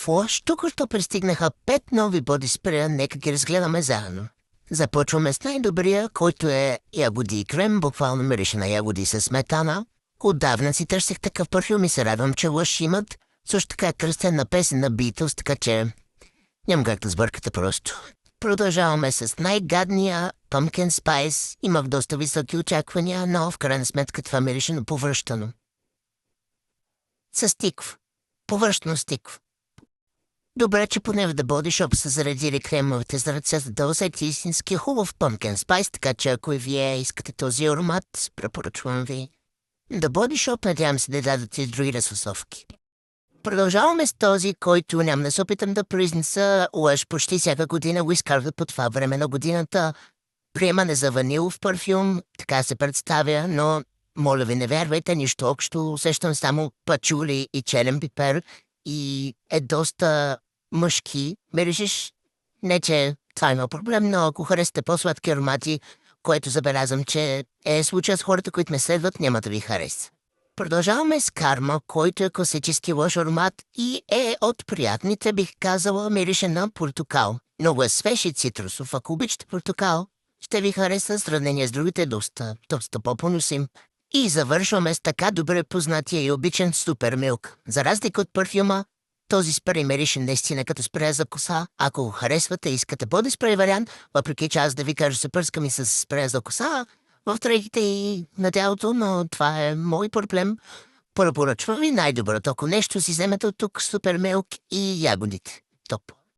Какво? Току-що пристигнаха 5 нови боди спрея, нека ги разгледаме заедно. Започваме с най-добрия, който е ягоди и крем, буквално мирише на ягоди с сметана. Отдавна си търсех такъв парфюм и се радвам, че лъж имат. Също така е кръстен на песен на Beatles, така че няма как да сбъркате просто. Продължаваме с най-гадния Pumpkin Spice. Имах доста високи очаквания, но в крайна сметка това мирише на повръщано. С тикв. Повършно с тикв. Добре, че поне в The Body Shop са заредили кремовете за ръце, за да усети истински хубав Pumpkin Spice, така че ако и вие искате този аромат, препоръчвам ви The Body Shop, надявам се да дадат и други разфасовки. Продължаваме с този, който няма да се опитам да произнеса лъж. Почти всяка година го изкарват по това време на годината. Приемане за ванилов парфюм, така се представя, но моля ви не вярвайте, нищо общо. Усещам само пачули и черен пипер и е доста мъжки. Миришеш? Не, че това има проблем, но ако харесате по-сладки аромати, което забелязвам, че е случай с хората, които ме следват, няма да ви хареса. Продължаваме с Карма, който е класически лош аромат и е от приятните, бих казала, мирише на портокал. Много е свеж и цитрусов. Ако обичате портокал, ще ви хареса в сравнение с другите доста по-поносим. И завършваме с така добре познатия и обичан Супер Милк. За разлика от парфюма, този спрей мирише наистина като спрей за коса. Ако го харесвате и искате боди спрей вариант, въпреки че аз да ви кажа се пръскам и с спрей за коса, в третите и на тялото, но това е мой проблем. Препоръчвам ви най-доброто. Ако нещо си вземете от тук, Супер Милк и ягодите. Топ.